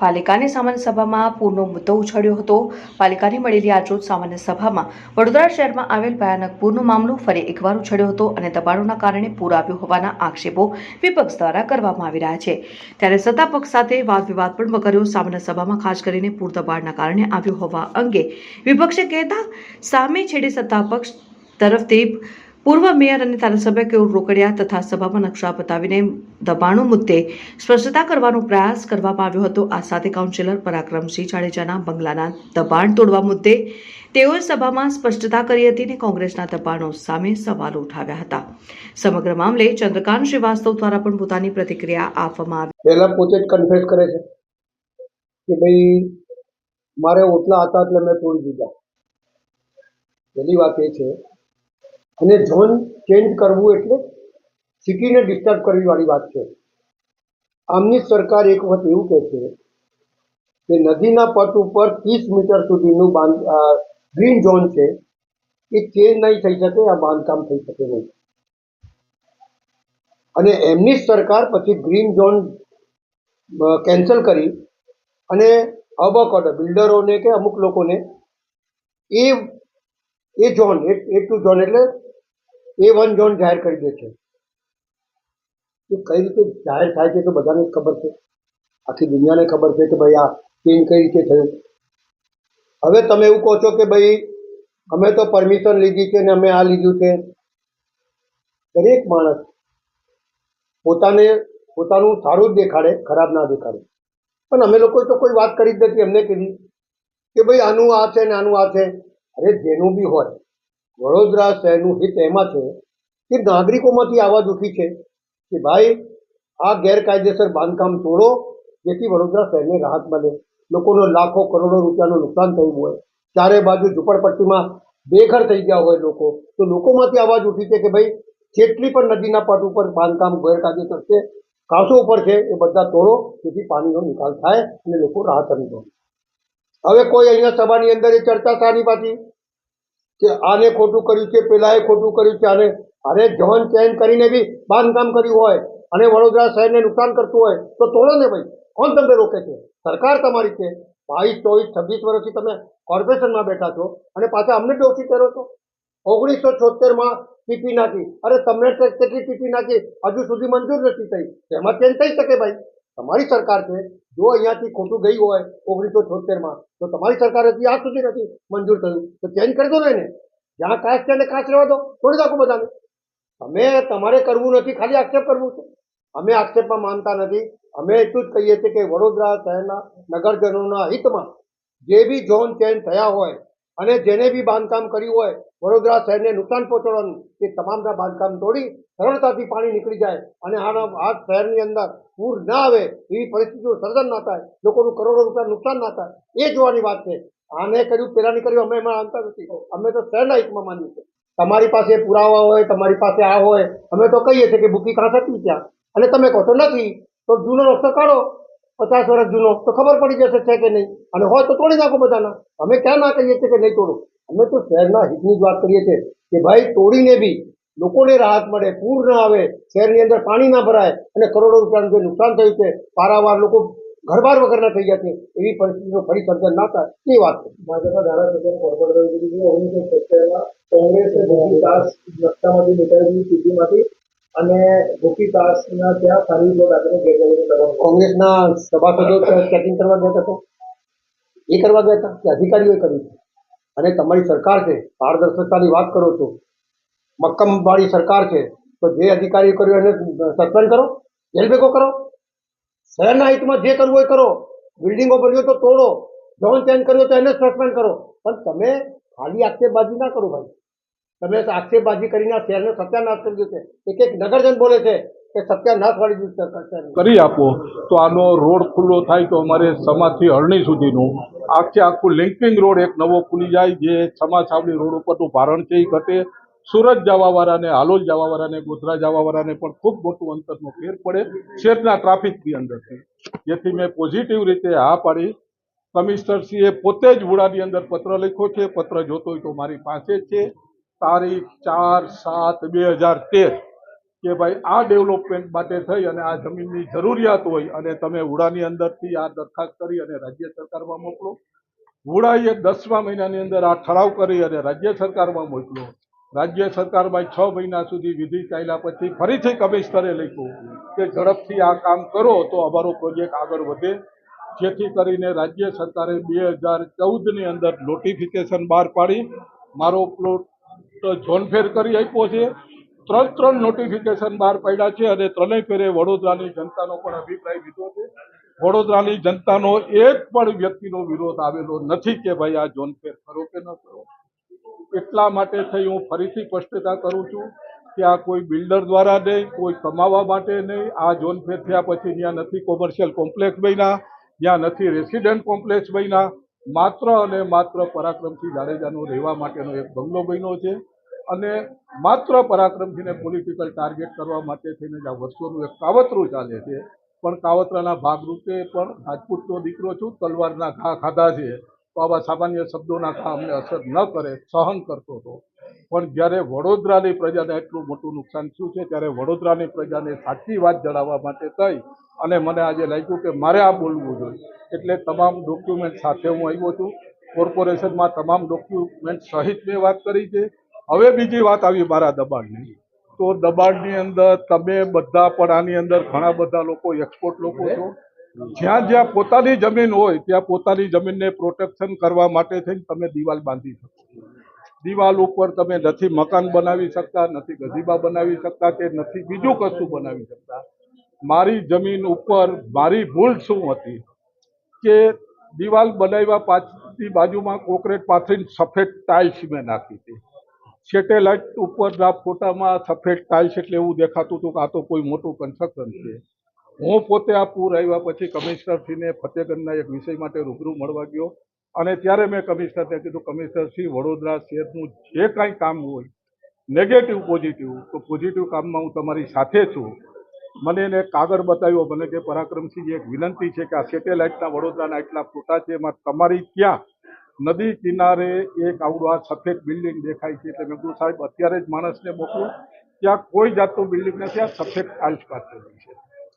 પાલિકાની સામાન્ય સભામાં પૂરનો મુદ્દો ઉછળ્યો હતો। પાલિકાની મળેલી આજરોજ સામાન્ય સભામાં વડોદરા શહેરમાં આવેલ ભયાનક પૂરનો મામલો ફરી એકવાર ઉછળ્યો હતો અને દબાણોના કારણે પૂર આવ્યું હોવાના આક્ષેપો વિપક્ષ દ્વારા કરવામાં આવી રહ્યા છે। ત્યારે સત્તા પક્ષ સાથે વાદ વિવાદ પણ વકર્યો। સામાન્ય સભામાં ખાસ કરીને પૂર દબાણના કારણે આવ્યું હોવા અંગે વિપક્ષે કહેતા સામે છેડે સત્તા પક્ષ તરફથી પૂર્વ મેયર અને ધારાસભ્ય કેવું રોકડિયા તથા સભામાં નકશા બતાવીને દબાણો મુદ્દે સ્પષ્ટતા કરવાનો પ્રયાસ કરવામાં આવ્યો હતો। આ સાથે કાઉન્સિલર પરાક્રમસિંહ જાડેજાના બંગલાના દબાણ તોડવા મુદ્દે તેઓએ સભામાં સ્પષ્ટતા કરી હતી અને કોંગ્રેસના દબાણો સામે સવાલો ઉઠાવ્યા હતા। સમગ્ર મામલે ચંદ્રકાંત શ્રીવાસ્તવ દ્વારા પણ પોતાની પ્રતિક્રિયા આપવામાં આવી। પહેલા પોતે જ કન્ફેસ કરે છે કે ભાઈ મારે ઓટલા હતા એટલે મેં તોડી દીધા। પહેલી વાત એ છે, અને ઝોન ચેન્જ કરવું એટલે સિટીને ડિસ્ટર્બ કરવી વાળી વાત છે। આમની સરકાર એક વખત એવું કહે છે કે નદીના પટ ઉપર 30 મીટર સુધીનું ગ્રીન ઝોન છે એ ચેન્જ નહીં થઈ શકે, આ બાંધકામ થઈ શકે નહીં। અને એમની સરકાર પછી ગ્રીન ઝોન કેન્સલ કરી અને અબકોર્ડ બિલ્ડરોને કે અમુક લોકોને એ ઝોન A2 ઝોન એટલે A1 ઝોન જાહેર કરી દે છે। એ કઈ રીતે જાહેર થાય છે તો બધાને જ ખબર છે, આખી દુનિયાને ખબર છે કે ભાઈ આ ચેન્જ કઈ રીતે થયું। હવે તમે એવું કહો છો કે ભાઈ અમે તો પરમિશન લીધી છે ને અમે આ લીધું છે। દરેક માણસ પોતાનું સારું જ દેખાડે, ખરાબ ના દેખાડે। પણ અમે લોકોએ તો કોઈ વાત કરી જ નથી। એમને કીધી કે ભાઈ આનું આ છે ને આનું આ છે। અરે જેનું બી હોય, વડોદરા શહેરનું હિત એમાં છે કે નાગરિકોમાંથી આવાજ ઉઠી છે કે ભાઈ આ ગેરકાયદેસર બાંધકામ તોડો, જેથી વડોદરા શહેરને રાહત મળે। લોકોનો લાખો કરોડો રૂપિયાનું નુકસાન થયું હોય, ચારે બાજુ ઝૂંપડપટ્ટીમાં બેઘર થઈ ગયા હોય લોકો, તો લોકોમાંથી આવાજ ઉઠી છે કે ભાઈ જેટલી પણ નદીના પટ ઉપર બાંધકામ ગેરકાયદેસર છે, કાંસો ઉપર છે, એ બધા તોડો, જેથી પાણીનો નિકાલ થાય અને લોકો રાહત અનુભવે। હવે કોઈ અહીંયા સભાની અંદર એ ચર્ચા શાની પાછી કે આને ખોટું કર્યું છે, પેલાએ ખોટું કર્યું છે, આને અરે ઝોન ચેન્જ કરીને બી બાંધકામ કર્યું હોય અને વડોદરા શહેરને નુકસાન કરતું હોય તો તોડો ને ભાઈ। કોણ તમને રોકે છે? સરકાર તમારી છે। 22, 24, 26 વર્ષથી તમે કોર્પોરેશનમાં બેઠા છો અને પાછા અમને દોષી કરો છો। 1976માં ટીપી નાખી, અરે તમને કેટલી ટીપી નાખી હજુ સુધી મંજૂર નથી થઈ, એમાં ચેન્જ થઈ શકે ભાઈ? તમારી સરકાર છે। જો અહીંયાથી ખોટું ગઈ હોય 1976માં તો તમારી સરકાર હતી, આજ સુધી નથી મંજૂર થયું તો ચેન્જ કરી દો ને એને। જ્યાં કાચ છે એને કાચ રહેવા દો, તોડી નાખો બધાને। તમારે કરવું નથી, ખાલી આક્ષેપ કરવું છે। અમે આક્ષેપમાં માનતા નથી। અમે એટલું જ કહીએ છીએ કે વડોદરા શહેરના નગરજનોના હિતમાં જે બી ઝોન ચેન્જ થયા હોય અને જેને બી બાંધકામ કર્યું હોય વડોદરા શહેરને નુકસાન પહોંચાડવાનું, એ તમામના બાંધકામ તોડી સરળતાથી પાણી નીકળી જાય અને આ શહેરની અંદર પૂર ના આવે, એવી પરિસ્થિતિનું સર્જન ના થાય, લોકોનું કરોડો રૂપિયા નુકસાન ના થાય, એ જોવાની વાત છે। આને કર્યું પેલાની કર્યું અમે એમાં માનતા નથી। અમે તો શહેરના હિતમાં માનીએ છીએ। તમારી પાસે પુરાવા હોય, તમારી પાસે આ હોય, અમે તો કહીએ છીએ કે ભૂખી કાંસ હતી ત્યાં, અને તમે કહો તો નથી, તો જૂનો રસ્તો કાઢો, 50 વર્ષ જૂનો, તો ખબર પડી જશે છે કે નહીં, અને હોય તો તોડી નાખો બધાના। અમે ક્યાં ના કહીએ છીએ કે નહીં તોડો। અમે તો શહેરના હિતની જ વાત કરીએ છીએ કે ભાઈ તોડીને બી લોકોને રાહત મળે, પૂર ના આવે, શહેરની અંદર પાણી ના ભરાય અને કરોડો રૂપિયાનું જે નુકસાન થયું છે, પારાવાર લોકો ઘરબાર વગરના થઈ ગયા છે, એવી પરિસ્થિતિનું ફરી સર્જન ના થાય, એ વાત છે। ભાજપના ધારાસભ્ય કોર્પોરેટર 1970માં કોંગ્રેસે ભૂખી કાંસ રસ્તામાંથી નીકળેલી સીટીમાંથી અને ભૂખી કાંસના ત્યાં સારી લોટ આપીને ગેરકાયદેસર કોંગ્રેસના સભાસદો ચેકિંગ કરવા ગયા હતા, એ કરવા ગયા હતા કે અધિકારીઓએ કર્યું છે? અને તમારી સરકાર છે, પારદર્શકતાની વાત કરો છો, મક્કમવાળી સરકાર છે, તો જે અધિકારીઓ કર્યું એને સસ્પેન્ડ કરો, જેલ ભેગો કરો। શહેરના હિતમાં જે કરવું હોય કરો, બિલ્ડિંગો બની હોય તો તોડો, ઝોન ચેન્જ કર્યો તો એને સસ્પેન્ડ કરો, પણ તમે ખાલી આક્ષેપબાજી ના કરો ભાઈ। તમે આક્ષેપબાજી કરીને આ શહેરને સત્યાનાશ કરી દીધું છે। એક નગરજન બોલે છે કે સત્યાનાશ વાળી દીધું કરી આપો તો આનો રોડ ખુલ્લો થાય તો અમારે સમાજથી અરણી સુધીનું આખું લિંકિંગ રોડ એક નવો ખુલી જાય, જે સમા છાવણી રોડ ઉપરનું ભારણ છે એ ઘટે, સુરત જવાવાળાને, હાલોલ જવાવાળાને, ગોધરા જવાવાળાને પણ ખૂબ મોટું અંતરનો ફેર પડે શહેરના ટ્રાફિકની અંદરથી, જેથી મેં પોઝિટિવ રીતે હા પાડી। કમિશનરશ્રીએ પોતે જ વુડાની અંદર પત્ર લખ્યો છે, પત્ર જોતો હોય તો મારી પાસે છે, તારીખ 4/7/2013 કે ભાઈ આ ડેવલપમેન્ટ માટે થઈ અને આ જમીનની જરૂરિયાત હોય અને તમે વુડાની અંદરથી આ દરખાસ્ત કરી અને રાજ્ય સરકારમાં મોકલો. વુડાએ 10મા મહિનાની અંદર આ ઠરાવ કરી અને રાજ્ય સરકારમાં મોકલ્યો. રાજ્ય સરકારમાં 6 મહિના સુધી વિધિ ચાલ્યા પછી ફરીથી કમિશનરે લખ્યું કે ઝડપથી આ કામ કરો તો અમારો પ્રોજેક્ટ આગળ વધે, જેથી કરીને રાજ્ય સરકારે 2014ની અંદર નોટિફિકેશન બહાર પાડી મારો પ્લોટ ઝોનફેર કરી આપ્યો છે. 3 નોટિફિકેશન બહાર પાડ્યા છે અને 3 ફેરે વડોદરાની જનતાનો પણ અભિપ્રાય લીધો છે. વડોદરાની જનતાનો એક પણ વ્યક્તિનો વિરોધ આવેલો નથી કે ભાઈ આ ઝોનફેર કરો કે ન કરો. એટલા માટે થઈ હું ફરીથી સ્પષ્ટતા કરું છું કે આ કોઈ બિલ્ડર દ્વારા નહીં, કોઈ કમાવા માટે નહીં. આ ઝોનફેર થયા પછી ત્યાં નથી કોમર્શિયલ કોમ્પ્લેક્સ બન્યા, ત્યાં નથી રેસિડેન્ટ કોમ્પ્લેક્સ બન્યા, માત્ર અને માત્ર પરાક્રમસિંહ જાડેજાનો રહેવા માટેનો એક બંગલો બન્યો છે. અને માત્ર પરાક્રમસિંહને પોલિટિકલ ટાર્ગેટ કરવા માટે થઈને જ આ વર્ષોનું એક કાવતરું ચાલે છે. પણ કાવતરાના ભાગરૂપે પણ રાજપૂતનો દીકરો છું, તલવારના ઘા ખાધા છે તો આવા સામાન્ય શબ્દોના ઘા અમને અસર ન કરે, સહન કરતો હતો. પણ જ્યારે વડોદરાની પ્રજાને એટલું મોટું નુકસાન થયું છે ત્યારે વડોદરાની પ્રજાને સાચી વાત જણાવવા માટે થઈ અને મને આજે લાગ્યું કે મારે આ બોલવું જોઈએ. એટલે તમામ ડોક્યુમેન્ટ સાથે હું આવ્યો છું. કોર્પોરેશનમાં તમામ ડોક્યુમેન્ટ સહિત મેં વાત કરી છે. હવે બીજી વાત આવી મારા દબાણની, તો દબાણની અંદર તમે બધા પણ આની અંદર ઘણા બધા લોકો એક્સપોર્ટ લોકો છો. જ્યાં જ્યાં પોતાની જમીન હોય ત્યાં પોતાની જમીનને પ્રોટેક્શન કરવા માટે થઈને તમે દિવાલ બાંધી શકો. દિવાલ ઉપર તમે નથી મકાન બનાવી શકતા, નથી ગજીબા બનાવી શકતા કે નથી બીજું કશું બનાવી શકતા. મારી જમીન ઉપર મારી ભૂલ શું હતી કે દિવાલ બનાવ્યા પાછળની બાજુમાં કોન્ક્રીટ પાથરીને સફેદ ટાઇલ્સ મેં નાખી હતી. સેટેલાઇટ ઉપરના ફોટામાં સફેદ ટાઇલ્સ એટલે એવું દેખાતું હતું કે આ તો કોઈ મોટું કન્સ્ટ્રક્શન છે. હું પોતે આ પૂર આવ્યા પછી કમિશનરશ્રીને ફતેગંજના એક વિષય માટે રૂબરૂ મળવા ગયો અને ત્યારે મેં કમિશનરને કીધું, કમિશનરશ્રી, વડોદરા શહેરનું જે કાંઈ કામ હોય નેગેટિવ પોઝિટિવ, તો પોઝિટિવ કામમાં હું તમારી સાથે છું. મને એને કાગળ બતાવ્યો. મને કે પરાક્રમસિંહજી એક વિનંતી છે કે આ સેટેલાઇટના વડોદરાના એટલા ફોટા છે, એમાં તમારી ત્યાં નદી કિનારે એક આવડું આ સફેદ બિલ્ડિંગ દેખાય છે. એટલે મેં કીધું સાહેબ અત્યારે જ માણસને મોકલું, ત્યાં કોઈ જાતનું બિલ્ડિંગ નથી, આ સફેદ ટાઇલ્સ પાથરેલી છે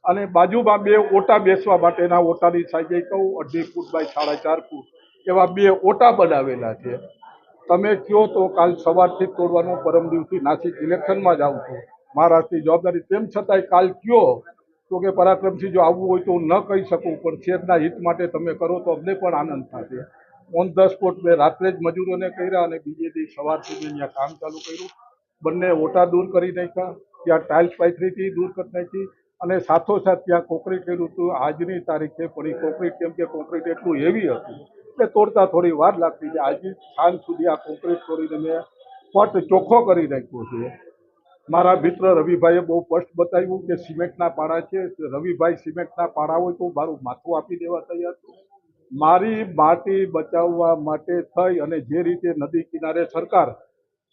અને બાજુમાં 2 ઓટા બેસવા માટેના, ઓટાની સાઈઝે કહું 2.5 ફૂટ બાય 4.5 ફૂટ એવા 2 ઓટા બનાવેલા છે. તમે કહો તો કાલ સવારથી જ તોડવાનું, પરમ દિવસથી નાસિક ઇલેક્શનમાં જ આવું છું, મહારાષ્ટ્રની જવાબદારી. તેમ છતાંય કાલ કયો તો કે પરાક્રમસિંહ જો આવવું હોય તો હું ન કહી શકું, પણ શહેરના હિત માટે તમે કરો તો અમને પણ આનંદ થશે. ઓન ધ સ્પોટ મેં રાત્રે જ મજૂરોને કર્યા અને બીજે દિવસ સવાર સુધી ત્યાં કામ ચાલુ કર્યું. બંને ઓટા દૂર કરી નાખ્યા, ત્યાં ટાઇલ્સ પાથરીથી દૂર કરી નાખી અને સાથોસાથ ત્યાં કોન્ક્રીટ કર્યું હતું. આજની તારીખે પણ એ કોન્ક્રીટ, કેમ કે કોન્ક્રીટ એટલું હેવી હતું એટલે તોડતા થોડી વાર લાગતી છે. આજે સાંજ સુધી આ કોન્ક્રીટ તોડીને મેં પટ ચોખ્ખો કરી નાખ્યો છે. મારા મિત્ર રવિભાઈએ બહુ સ્પષ્ટ બતાવ્યું કે સિમેન્ટના પાડા છે. રવિભાઈ સિમેન્ટના પાડા હોય તો મારું માથું આપી દેવા તૈયાર છું. મારી માટી બચાવવા માટે થઈ અને જે રીતે નદી કિનારે સરકાર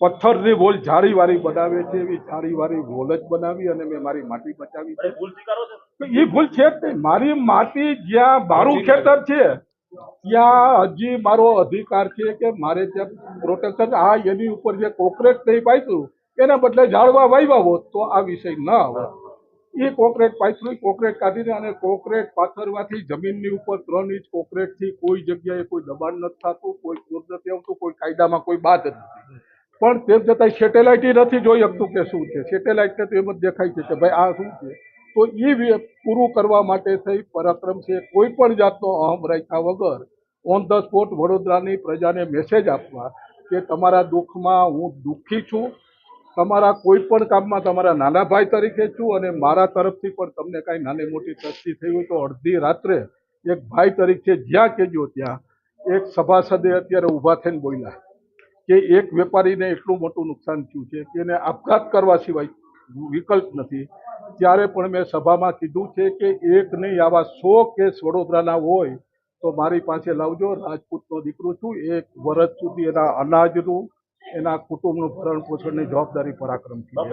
પથ્થરની વોલ જાળીવાળી બનાવે છે એવી જાળીવાળી વોલ જ બનાવી અને મેં મારી માટી બચાવી છે. એ ભૂલ છે જ નહીં. મારી માટી જ્યાં મારું ખેતર છે ત્યાં હજી મારો અધિકાર છે કે મારે ત્યાં પ્રોટેક્શન, આ એની ઉપર જે કોન્ક્રીટ નહીં પાથર્યું એના બદલે ઝાડવા વાવ્યા હોત તો આ વિષય ન આવે. એ કોન્ક્રીટ પાથર્યું, કોન્ક્રીટ કાઢીને, અને કોન્ક્રીટ પાથરવાથી જમીનની ઉપર 3 ઇંચ કોન્ક્રીટથી કોઈ જગ્યાએ કોઈ દબાણ નથી થતું, કોઈ પૂર નથી આવતું, કોઈ કાયદામાં કોઈ બાદ નથી. પણ તેમ છતાં સેટેલાઇટ નથી જોઈ શકતું કે શું છે. સેટેલાઇટને તો એમ જ દેખાય છે કે ભાઈ આ શું છે. તો એ પૂરું કરવા માટે થઈ પરાક્રમસિંહે કોઈ પણ જાતનો અહમ રાખ્યા વગર ઓન ધ સ્પોટ વડોદરાની પ્રજાને મેસેજ આપવા કે તમારા દુઃખમાં હું દુઃખી છું, તમારા કોઈ પણ કામમાં તમારા નાના ભાઈ તરીકે છું અને મારા તરફથી પણ તમને કાંઈ નાની મોટી તસ્તી થઈ હોય તો અડધી રાત્રે એક ભાઈ તરીકે જ્યાં કહેજો ત્યાં. એક સભાસદે અત્યારે ઊભા થઈને બોલ્યા કે એક વેપારીને એટલું મોટું નુકસાન થયું છે કે એને આપઘાત કરવા સિવાય વિકલ્પ નથી. ત્યારે પણ મેં સભામાં કીધું છે કે એક નહીં આવા 100 કેસ વડોદરાના હોય તો મારી પાસે લાવજો. રાજપૂતનો દીકરો છું. 1 વર્ષ સુધી એના અનાજનું, એના કુટુંબનું ભરણ પોષણની જવાબદારી પરાક્રમસિંહ